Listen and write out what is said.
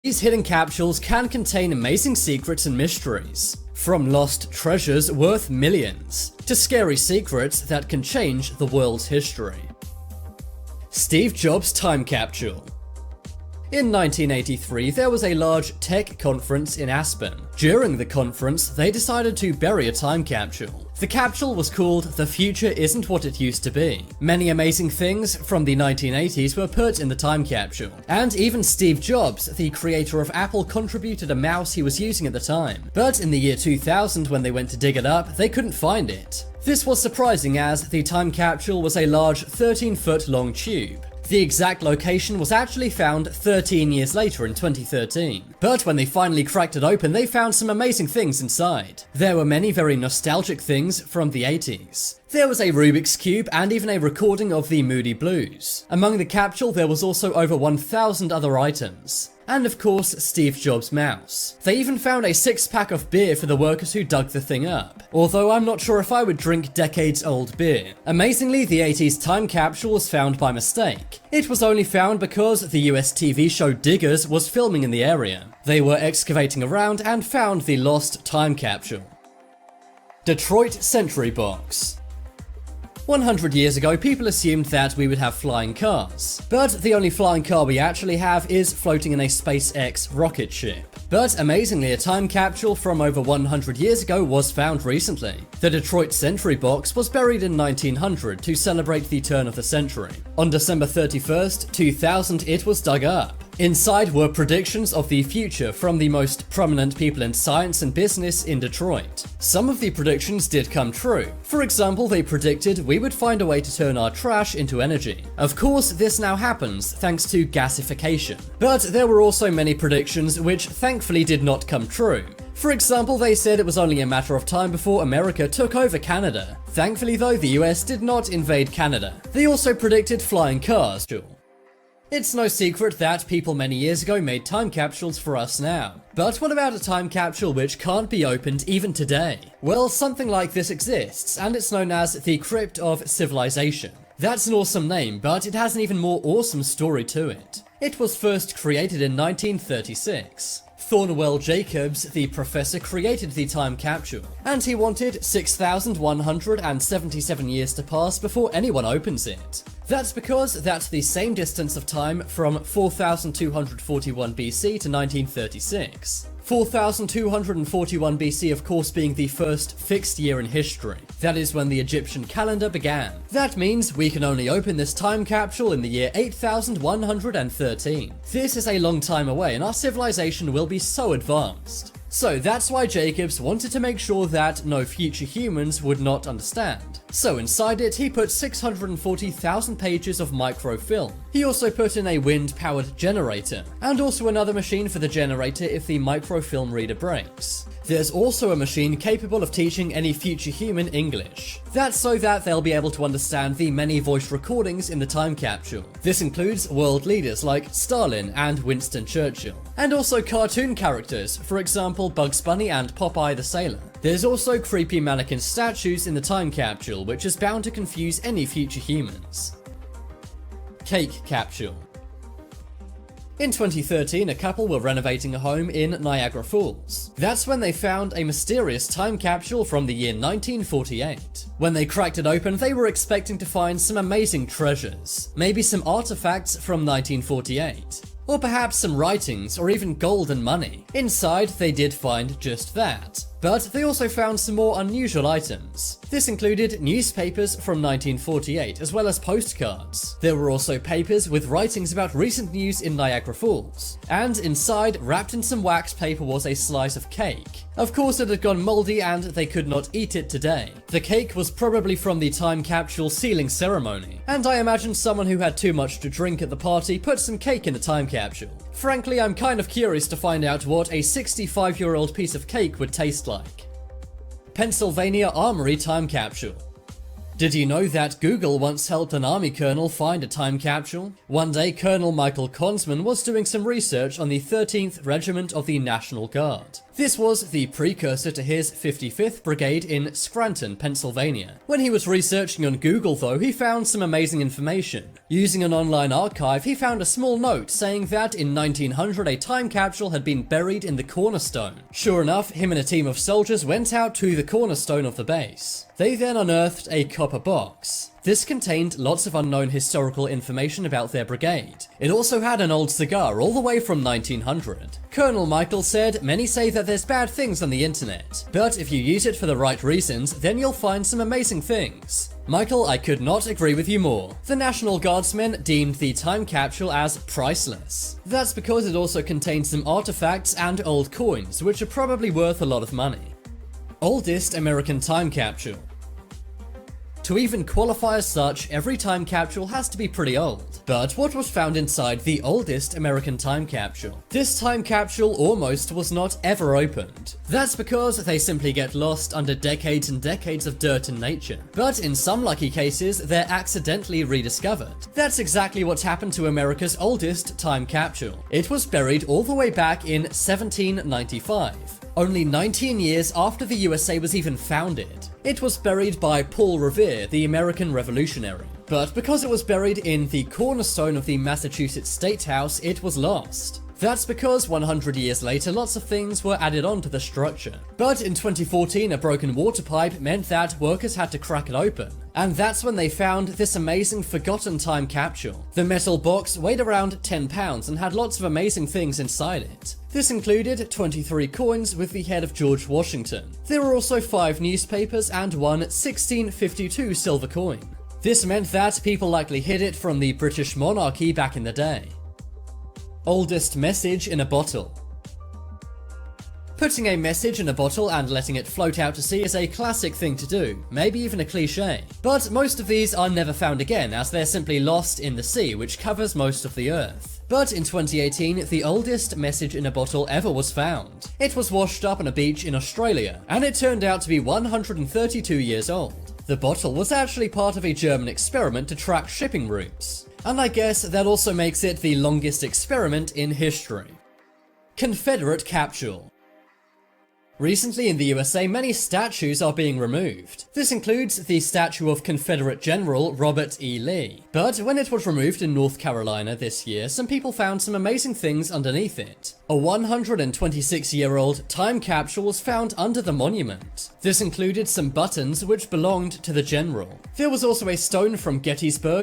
These hidden capsules can contain amazing secrets and mysteries, from lost treasures worth millions, to scary secrets that can change the world's history. Steve Jobs' time capsule. In 1983, there was a large tech conference in Aspen. During the conference, they decided to bury a time capsule. The capsule was called "The Future Isn't What It Used to Be." Many amazing things from the 1980s were put in the time capsule, and even Steve Jobs, the creator of Apple, contributed a mouse he was using at the time. But in the year 2000, when they went to dig it up, they couldn't find it. This was surprising, as the time capsule was a large 13-foot long tube. The exact location was actually found 13 years later in 2013. But when they finally cracked it open, they found some amazing things inside. There were many very nostalgic things from the 80s. There was a Rubik's Cube and even a recording of the Moody Blues. Among the capsule, there was also over 1,000 other items. And of course, Steve Jobs' mouse. They even found a 6-pack of beer for the workers who dug the thing up, although I'm not sure if I would drink decades-old beer. Amazingly, the 80s time capsule was found by mistake. It was only found because the US TV show Diggers was filming in the area. They were excavating around and found the lost time capsule. Detroit Century Box. 100 years ago, people assumed that we would have flying cars, but the only flying car we actually have is floating in a SpaceX rocket ship. But amazingly, a time capsule from over 100 years ago was found recently. The Detroit Century Box was buried in 1900 to celebrate the turn of the century. On December 31st, 2000, it was dug up. Inside were predictions of the future from the most prominent people in science and business in Detroit. Some of the predictions did come true. For example, they predicted we would find a way to turn our trash into energy. Of course, this now happens thanks to gasification. But there were also many predictions which thankfully did not come true. For example, they said it was only a matter of time before America took over Canada. Thankfully though, the US did not invade Canada. They also predicted flying cars. It's no secret that people many years ago made time capsules for us now. But what about a time capsule which can't be opened even today? Well, something like this exists, and it's known as the Crypt of Civilization. That's an awesome name, but it has an even more awesome story to it. It was first created in 1936. Thornwell Jacobs, the professor, created the time capsule, and he wanted 6,177 years to pass before anyone opens it. That's because that's the same distance of time from 4,241 BC to 1936. 4,241 BC, of course, being the first fixed year in history. That is when the Egyptian calendar began. That means we can only open this time capsule in the year 8,113. This is a long time away, and our civilization will be so advanced. So that's why Jacobs wanted to make sure that no future humans would not understand. So inside it, he put 640,000 pages of microfilm. He also put in a wind-powered generator, and also another machine for the generator if the microfilm reader breaks. There's also a machine capable of teaching any future human English. That's so that they'll be able to understand the many voice recordings in the time capsule. This includes world leaders like Stalin and Winston Churchill, and also cartoon characters, for example Bugs Bunny and Popeye the Sailor. There's also creepy mannequin statues in the time capsule, which is bound to confuse any future humans. Cake capsule. In 2013, a couple were renovating a home in Niagara Falls. That's when they found a mysterious time capsule from the year 1948. When they cracked it open, they were expecting to find some amazing treasures. Maybe some artifacts from 1948. Or perhaps some writings, or even gold and money. Inside, they did find just that. But they also found some more unusual items. This included newspapers from 1948, as well as postcards. There were also papers with writings about recent news in Niagara Falls. And inside, wrapped in some wax paper, was a slice of cake. Of course, it had gone moldy and they could not eat it today. The cake was probably from the time capsule sealing ceremony, and I imagine someone who had too much to drink at the party put some cake in the time capsule. Frankly, I'm kind of curious to find out what a 65-year-old piece of cake would taste like. Pennsylvania Armory time capsule. Did you know that Google once helped an army colonel find a time capsule? One day, Colonel Michael Konsman was doing some research on the 13th Regiment of the National Guard. This was the precursor to his 55th Brigade in Scranton, Pennsylvania. When he was researching on Google though, he found some amazing information. Using an online archive, he found a small note saying that in 1900 a time capsule had been buried in the cornerstone. Sure enough, him and a team of soldiers went out to the cornerstone of the base. They then unearthed a copper box. This contained lots of unknown historical information about their brigade. It also had an old cigar all the way from 1900. Colonel Michael said, "Many say that there's bad things on the internet, but if you use it for the right reasons, then you'll find some amazing things." Michael, I could not agree with you more. The National Guardsmen deemed the time capsule as priceless. That's because it also contained some artifacts and old coins, which are probably worth a lot of money. Oldest American time capsule. To even qualify as such, every time capsule has to be pretty old. But what was found inside the oldest American time capsule? This time capsule almost was not ever opened. That's because they simply get lost under decades and decades of dirt and nature. But in some lucky cases, they're accidentally rediscovered. That's exactly what happened to America's oldest time capsule. It was buried all the way back in 1795. Only 19 years after the USA was even founded. It was buried by Paul Revere, the American Revolutionary. But because it was buried in the cornerstone of the Massachusetts State House, it was lost. That's because 100 years later, lots of things were added on to the structure. But in 2014, a broken water pipe meant that workers had to crack it open. And that's when they found this amazing forgotten time capsule. The metal box weighed around 10 pounds and had lots of amazing things inside it. This included 23 coins with the head of George Washington. There were also 5 newspapers and one 1652 silver coin. This meant that people likely hid it from the British monarchy back in the day. Oldest message in a bottle. Putting a message in a bottle and letting it float out to sea is a classic thing to do, maybe even a cliche. But most of these are never found again, as they're simply lost in the sea, which covers most of the earth. But in 2018, the oldest message in a bottle ever was found. It was washed up on a beach in Australia, and it turned out to be 132 years old. The bottle was actually part of a German experiment to track shipping routes. And I guess that also makes it the longest experiment in history. Confederate capsule. Recently in the USA, many statues are being removed. This includes the statue of Confederate General Robert E. Lee. But when it was removed in North Carolina this year, some people found some amazing things underneath it. A 126-year-old time capsule was found under the monument. This included some buttons which belonged to the general. There was also a stone from Gettysburg